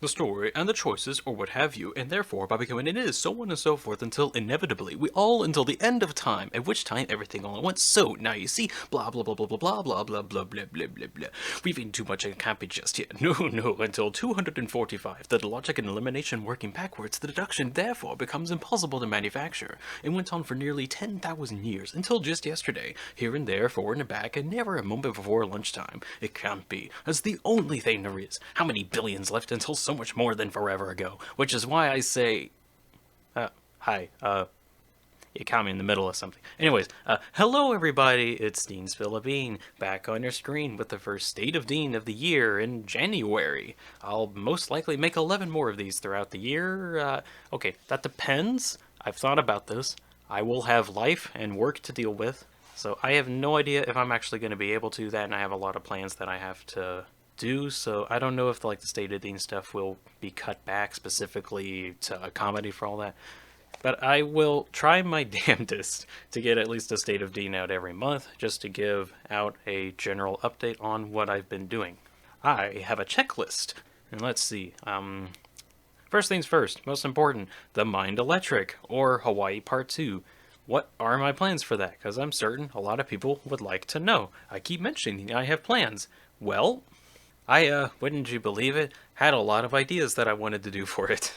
the story and the choices or what have you, and therefore by becoming it is, so on and so forth until inevitably until the end of time, at which time everything all at once. So now you see, blah blah blah blah blah blah blah blah blah blah blah blah blah. We've eaten too much and can't be just yet. No, no, until 245, the logic and elimination working backwards, the deduction therefore becomes impossible to manufacture. It went on for nearly 10,000 years, until just yesterday, here and there, forward and back, and never a moment before lunchtime. It can't be. That's the only thing there is. How many billions left until so much more than forever ago? Which is why I say... hi, you caught me in the middle of something. Anyways, hello everybody, it's DeanSpillaBean, back on your screen with the first State of Dean of the year in January. I'll most likely make 11 more of these throughout the year. Okay, that depends. I've thought about this. I will have life and work to deal with, so I have no idea if I'm actually going to be able to do that, and I have a lot of plans that I have to do, so I don't know if the State of Dean stuff will be cut back specifically to accommodate for all that. But I will try my damnedest to get at least a State of Dean out every month, just to give out a general update on what I've been doing. I have a checklist, and let's see, first things first, most important, the Mind Electric, or Hawaii Part 2. What are my plans for that? Because I'm certain a lot of people would like to know. I keep mentioning I have plans. Well, I, wouldn't you believe it, had a lot of ideas that I wanted to do for it.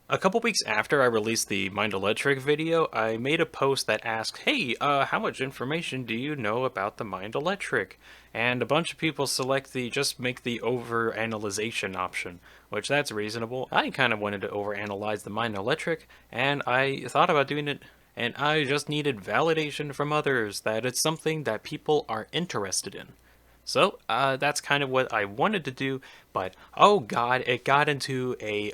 A couple weeks after I released the Mind Electric video, I made a post that asked, hey, how much information do you know about the Mind Electric? And a bunch of people select the just make the over-analyzation option, which that's reasonable. I kind of wanted to over-analyze the Mind Electric, and I thought about doing it, and I just needed validation from others that it's something that people are interested in. So, that's kind of what I wanted to do, but, oh god, it got into a,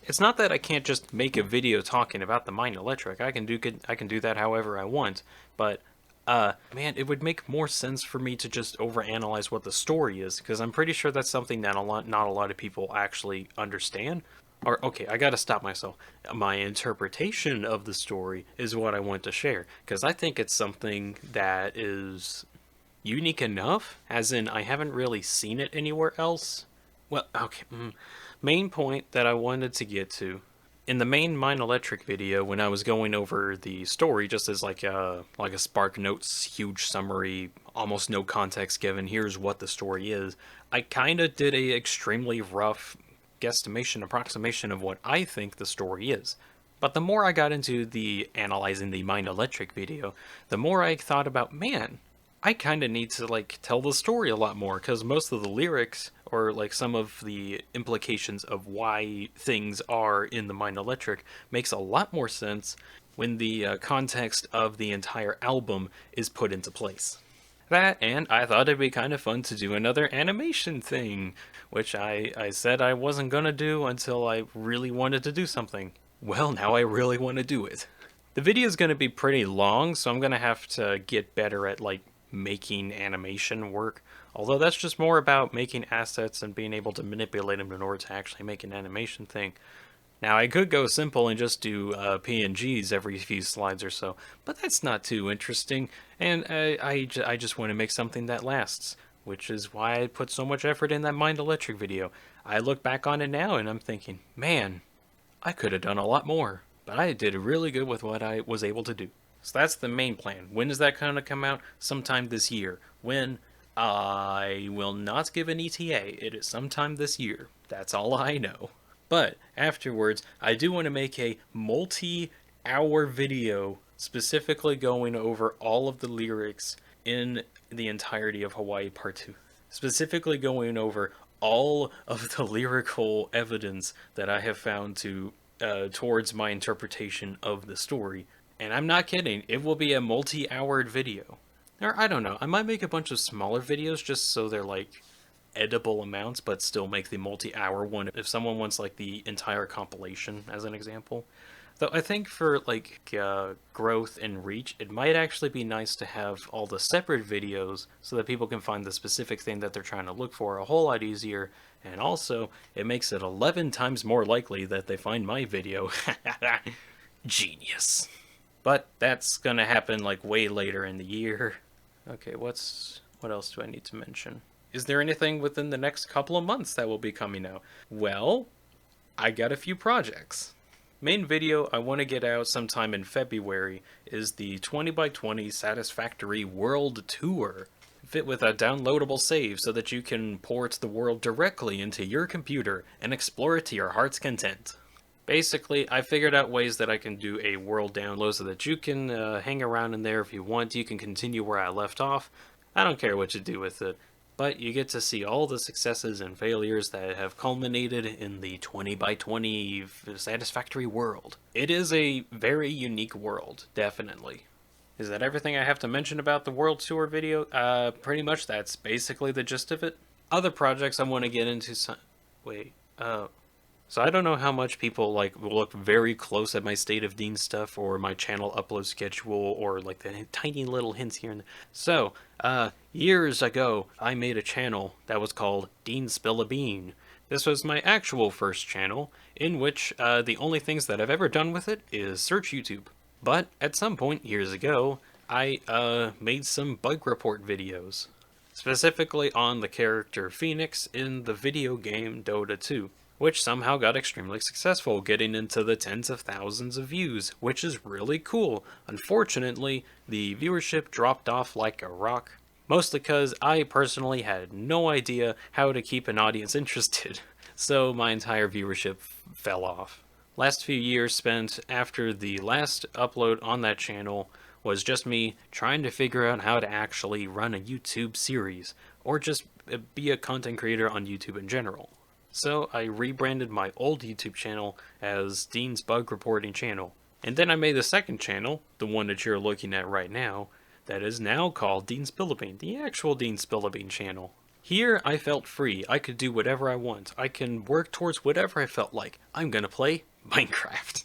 It's not that I can't just make a video talking about the Mind Electric. I can do that however I want, but, man, it would make more sense for me to just overanalyze what the story is, because I'm pretty sure that's something that not a lot of people actually understand. Or, okay, I gotta stop myself. My interpretation of the story is what I want to share, because I think it's something that is unique enough, as in I haven't really seen it anywhere else. Well, okay, main point that I wanted to get to. In the main Mind Electric video, when I was going over the story, just as like a Spark Notes huge summary, almost no context given, here's what the story is, I kinda did a extremely rough approximation of what I think the story is. But the more I got into the analyzing the Mind Electric video, the more I thought about, man, I kind of need to, tell the story a lot more, because most of the lyrics, or, some of the implications of why things are in the Mind Electric, makes a lot more sense when the context of the entire album is put into place. That, and I thought it'd be kind of fun to do another animation thing, which I said I wasn't gonna do until I really wanted to do something. Well, now I really want to do it. The video is going to be pretty long, so I'm going to have to get better at, making animation work, although that's just more about making assets and being able to manipulate them in order to actually make an animation thing. Now, I could go simple and just do PNGs every few slides or so, but that's not too interesting, and I just want to make something that lasts, which is why I put so much effort in that Mind Electric video. I look back on it now and I'm thinking, man, I could have done a lot more, but I did really good with what I was able to do. So that's the main plan. When is that going to come out? Sometime this year. When? I will not give an ETA. It is sometime this year. That's all I know. But afterwards, I do want to make a multi-hour video specifically going over all of the lyrics in the entirety of Hawaii Part 2. Specifically going over all of the lyrical evidence that I have found towards my interpretation of the story. And I'm not kidding, it will be a multi-houred video. Or, I don't know, I might make a bunch of smaller videos just so they're, edible amounts, but still make the multi-hour one if someone wants, the entire compilation, as an example. Though I think for, growth and reach, it might actually be nice to have all the separate videos so that people can find the specific thing that they're trying to look for a whole lot easier, and also, it makes it 11 times more likely that they find my video. Genius. But that's gonna happen way later in the year. Okay, what else do I need to mention? Is there anything within the next couple of months that will be coming out? Well, I got a few projects. Main video I want to get out sometime in February is the 20x20 Satisfactory World Tour. Fit with a downloadable save so that you can port the world directly into your computer and explore it to your heart's content. Basically, I figured out ways that I can do a world download so that you can hang around in there if you want. You can continue where I left off. I don't care what you do with it, but you get to see all the successes and failures that have culminated in the 20x20 Satisfactory world. It is a very unique world, definitely. Is that everything I have to mention about the World Tour video? Pretty much that's basically the gist of it. Other projects I want to get into so I don't know how much people look very close at my State of Dean stuff or my channel upload schedule or like the tiny little hints here and there. So, years ago, I made a channel that was called DeanSpillaBean. This was my actual first channel, in which the only things that I've ever done with it is search YouTube. But at some point years ago, I made some bug report videos, specifically on the character Phoenix in the video game Dota 2. Which somehow got extremely successful, getting into the tens of thousands of views, which is really cool. Unfortunately, the viewership dropped off like a rock, mostly because I personally had no idea how to keep an audience interested, so my entire viewership fell off. Last few years spent after the last upload on that channel was just me trying to figure out how to actually run a YouTube series, or just be a content creator on YouTube in general. So I rebranded my old YouTube channel as Dean's Bug Reporting Channel. And then I made the second channel, the one that you're looking at right now, that is now called DeanSpillaBean, the actual DeanSpillaBean channel. Here I felt free. I could do whatever I want. I can work towards whatever I felt like. I'm gonna play Minecraft.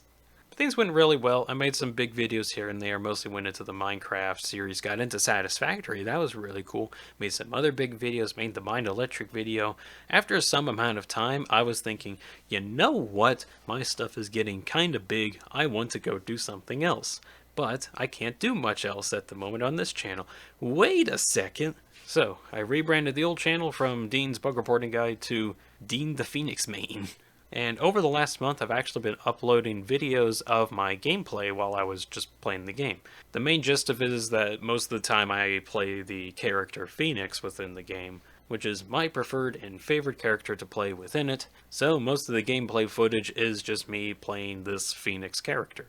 Things went really well. I made some big videos here and there, mostly went into the Minecraft series, got into Satisfactory, that was really cool. Made some other big videos, made the Mind Electric video. After some amount of time, I was thinking, you know what, my stuff is getting kinda big, I want to go do something else. But I can't do much else at the moment on this channel. Wait a second. So, I rebranded the old channel from Dean's Bug Reporting Guide to Dean the Phoenix Main. And over the last month, I've actually been uploading videos of my gameplay while I was just playing the game. The main gist of it is that most of the time I play the character Phoenix within the game, which is my preferred and favorite character to play within it, so most of the gameplay footage is just me playing this Phoenix character.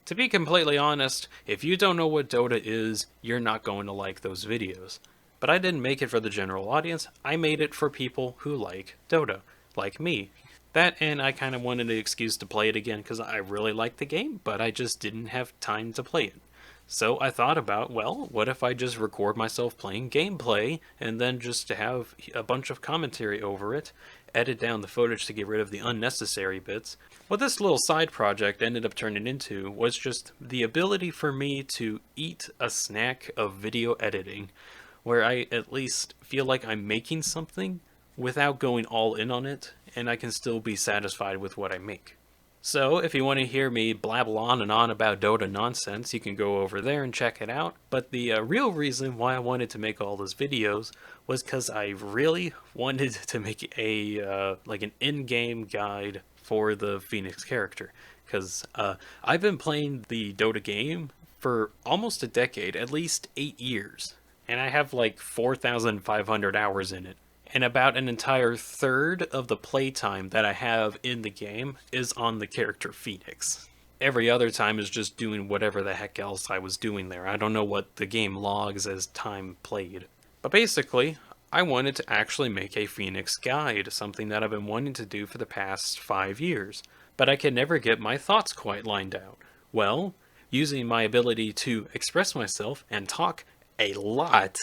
To be completely honest, if you don't know what Dota is, you're not going to like those videos. But I didn't make it for the general audience, I made it for people who like Dota, like me. That, and I kind of wanted an excuse to play it again because I really liked the game, but I just didn't have time to play it. So I thought about, well, what if I just record myself playing gameplay and then just have a bunch of commentary over it, edit down the footage to get rid of the unnecessary bits. What this little side project ended up turning into was just the ability for me to eat a snack of video editing, where I at least feel like I'm making something without going all in on it, and I can still be satisfied with what I make. So, if you want to hear me blabble on and on about Dota nonsense, you can go over there and check it out. But the real reason why I wanted to make all those videos was because I really wanted to make a like an in-game guide for the Phoenix character. Because I've been playing the Dota game for almost a decade, at least 8 years. And I have like 4,500 hours in it. And about an entire third of the playtime that I have in the game is on the character Phoenix. Every other time is just doing whatever the heck else I was doing there. I don't know what the game logs as time played. But basically, I wanted to actually make a Phoenix guide, something that I've been wanting to do for the past 5 years. But I could never get my thoughts quite lined out. Well, using my ability to express myself and talk a lot,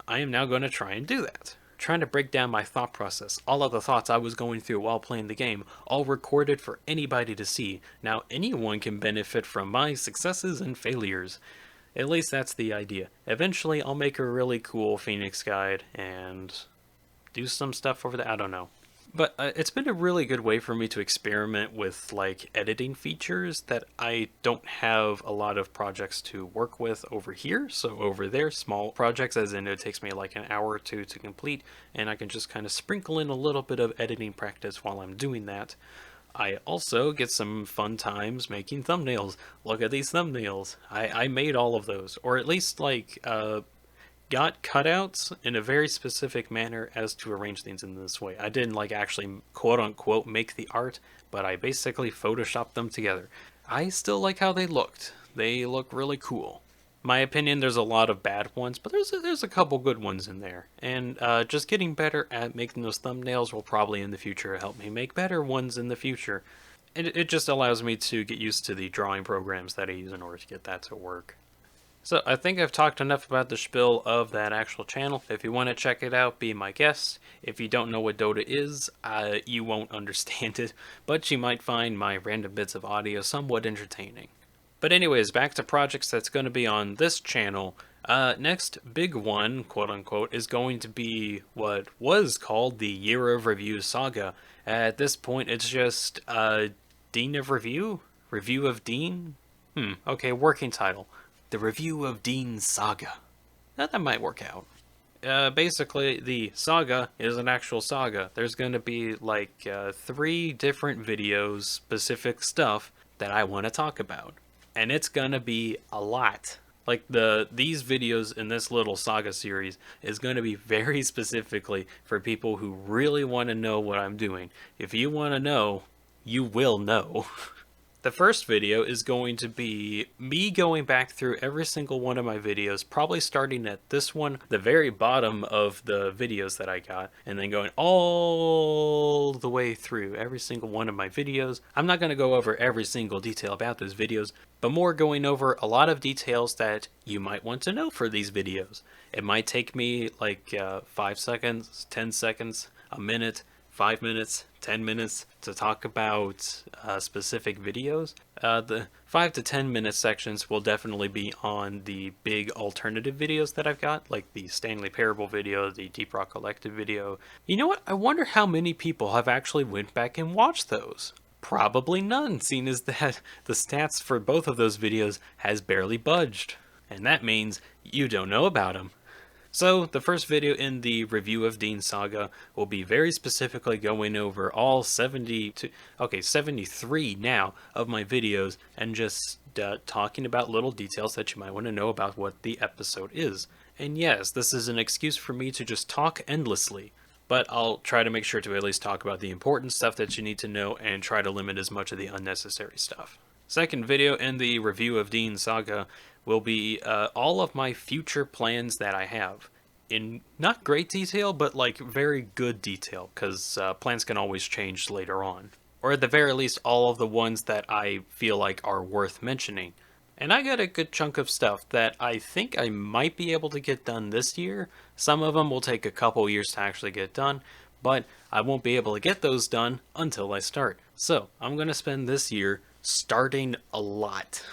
I am now going to try and do that. Trying to break down my thought process, all of the thoughts I was going through while playing the game, all recorded for anybody to see. Now anyone can benefit from my successes and failures. At least that's the idea. Eventually I'll make a really cool Phoenix guide and do some stuff over there, I don't know. But it's been a really good way for me to experiment with like editing features that I don't have a lot of projects to work with over here. So over there, small projects, as in it takes me like an hour or two to complete, and I can just kind of sprinkle in a little bit of editing practice while I'm doing that. I also get some fun times making thumbnails. Look at these thumbnails. I made all of those, or at least like got cutouts in a very specific manner as to arrange things in this way. I didn't like actually quote unquote make the art, but I basically photoshopped them together. I still like how they looked. They look really cool. My opinion, there's a lot of bad ones, but there's a couple good ones in there. And just getting better at making those thumbnails will probably in the future help me make better ones in the future. It just allows me to get used to the drawing programs that I use in order to get that to work. So I think I've talked enough about the spiel of that actual channel. If you want to check it out, be my guest. If you don't know what Dota is, you won't understand it, but you might find my random bits of audio somewhat entertaining. But anyways, back to projects that's going to be on this channel. Next big one, quote unquote, is going to be what was called the Year of Review Saga. At this point, it's just Dean of Review? Review of Dean? Okay, working title. The Review of Dean's Saga. Now, that might work out. Basically, the saga is an actual saga. There's going to be like 3 different videos, specific stuff that I want to talk about. And it's going to be a lot. Like these videos in this little saga series is going to be very specifically for people who really want to know what I'm doing. If you want to know, you will know. The first video is going to be me going back through every single one of my videos, probably starting at this one, the very bottom of the videos that I got, and then going all the way through every single one of my videos. I'm not going to go over every single detail about those videos, but more going over a lot of details that you might want to know for these videos. It might take me like 5 seconds, 10 seconds, a minute, 5 minutes, 10 minutes to talk about specific videos. The 5 to 10 minute sections will definitely be on the big alternative videos that I've got, like the Stanley Parable video, the Deep Rock Collective video. You know what? I wonder how many people have actually went back and watched those. Probably none, seeing as that the stats for both of those videos has barely budged. And that means you don't know about them. So, the first video in the Review of Dean Saga will be very specifically going over all 73 now of my videos and just talking about little details that you might want to know about what the episode is. And yes, this is an excuse for me to just talk endlessly, but I'll try to make sure to at least talk about the important stuff that you need to know and try to limit as much of the unnecessary stuff. Second video in the Review of Dean Saga will be all of my future plans that I have. In not great detail, but like very good detail, because plans can always change later on. Or at the very least, all of the ones that I feel like are worth mentioning. And I got a good chunk of stuff that I think I might be able to get done this year. Some of them will take a couple years to actually get done, but I won't be able to get those done until I start. So I'm going to spend this year starting a lot.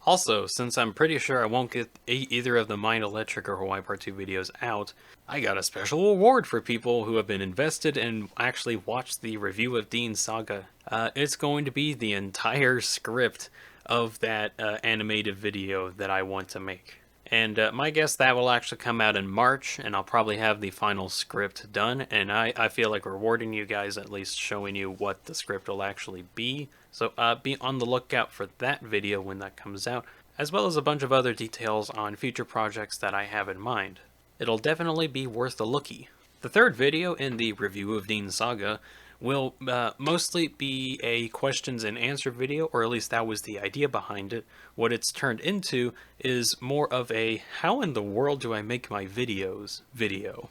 Also, since I'm pretty sure I won't get either of the Mind Electric or Hawaii Part 2 videos out, I got a special award for people who have been invested and actually watched the Review of Dean Saga. It's going to be the entire script of that animated video that I want to make. And my guess that will actually come out in March, and I'll probably have the final script done, and I feel like rewarding you guys, at least showing you what the script will actually be. So be on the lookout for that video when that comes out, as well as a bunch of other details on future projects that I have in mind. It'll definitely be worth a looky. The third video in the Review of Dean Saga will mostly be a questions and answer video, or at least that was the idea behind it. What it's turned into is more of a how in the world do I make my videos video.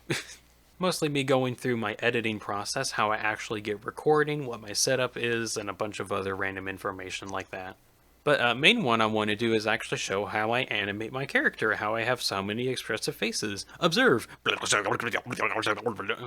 Mostly me going through my editing process, how I actually get recording, what my setup is, and a bunch of other random information like that. But main one I want to do is actually show how I animate my character, how I have so many expressive faces. Observe!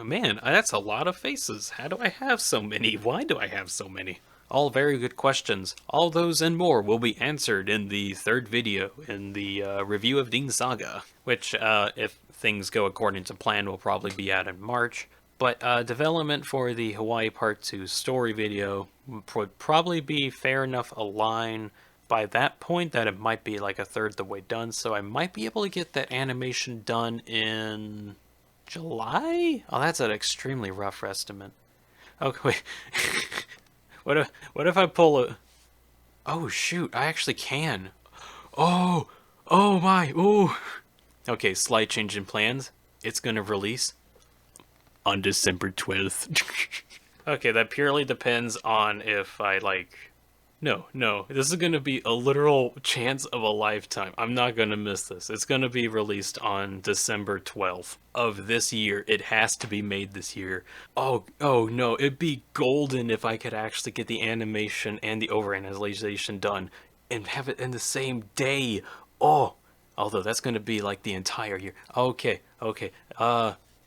Man, that's a lot of faces. How do I have so many? Why do I have so many? All very good questions. All those and more will be answered in the third video in the Review of Dean Saga, which, if things go according to plan, will probably be out in March. But development for the Hawaii Part 2 story video would probably be fair enough aligned by that point that it might be like a third the way done, so I might be able to get that animation done in July? Oh, that's an extremely rough estimate. Okay, wait. What if I pull a... Oh, shoot, I actually can. Oh, oh my, ooh. Okay, slight change in plans. It's gonna release on December 12th. Okay, that purely depends on if I, like... No, this is gonna be a literal chance of a lifetime. I'm not gonna miss this. It's gonna be released on December 12th of this year. It has to be made this year. Oh no, it'd be golden if I could actually get the animation and the overanalyzation done and have it in the same day. Oh, although that's gonna be like the entire year. Okay.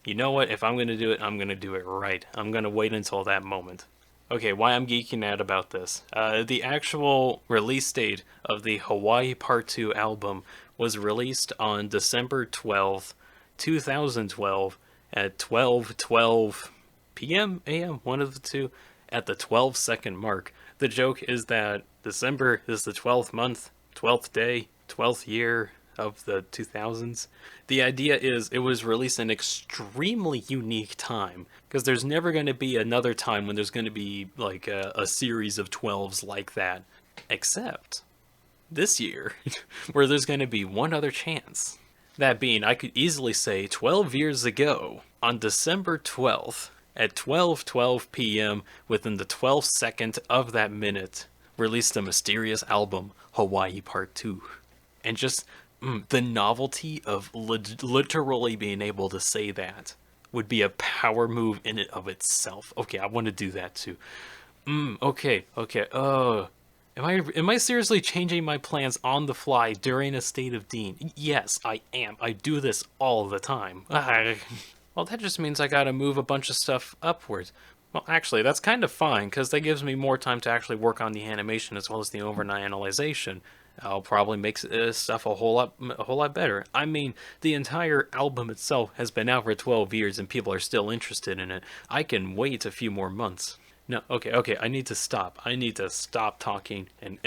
You know what? If I'm gonna do it, I'm gonna do it right. I'm gonna wait until that moment. Okay, why I'm geeking out about this. The actual release date of the Hawaii Part 2 album was released on December 12th, 2012 at 12:12 p.m., a.m., one of the two, at the 12-second mark. The joke is that December is the 12th month, 12th day, 12th year of the 2000s. The idea is it was released in an extremely unique time, because there's never going to be another time when there's going to be like a series of 12s like that, except this year, where there's going to be one other chance. That being, I could easily say 12 years ago, on December 12th, at 12:12 p.m., within the 12th second of that minute, released a mysterious album, Hawaii Part 2. And just the novelty of literally being able to say that would be a power move in it of itself. Okay, I want to do that too. Okay. Am I seriously changing my plans on the fly during a state of Dean? Yes, I am. I do this all the time. Well, that just means I gotta move a bunch of stuff upwards. Well, actually, that's kind of fine, because that gives me more time to actually work on the animation as well as the overanalyzation. I'll probably make stuff a whole lot better. I mean, the entire album itself has been out for 12 years and people are still interested in it. I can wait a few more months. No, okay, I need to stop. I need to stop talking and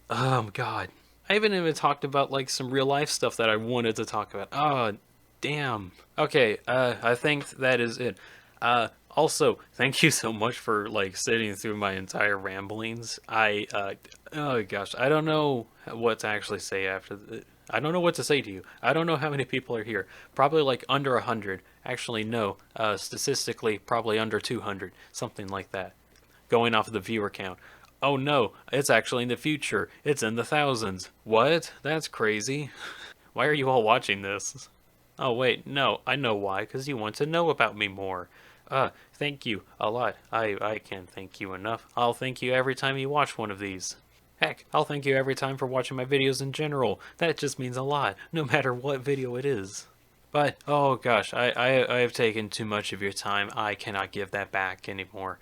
oh god. I haven't even talked about like some real life stuff that I wanted to talk about. Oh, damn. Okay, I think that is it. Also, thank you so much for like sitting through my entire ramblings. Oh gosh, I don't know what to actually say after I don't know what to say to you. I don't know how many people are here. Probably like under 100. Actually, no. Statistically, probably under 200. Something like that. Going off of the viewer count. Oh no, it's actually in the future. It's in the thousands. What? That's crazy. Why are you all watching this? Oh wait, no, I know why, because you want to know about me more. Thank you a lot. I can't thank you enough. I'll thank you every time you watch one of these. Heck, I'll thank you every time for watching my videos in general. That just means a lot, no matter what video it is. But, oh gosh, I have taken too much of your time. I cannot give that back anymore.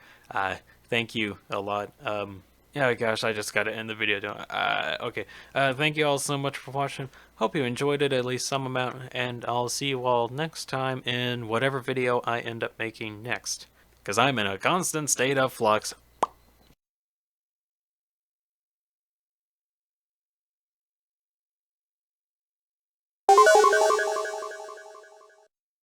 Thank you a lot. Yeah, gosh, I just gotta end the video. Okay. Thank you all so much for watching. Hope you enjoyed it at least some amount, and I'll see you all next time in whatever video I end up making next. Because I'm in a constant state of flux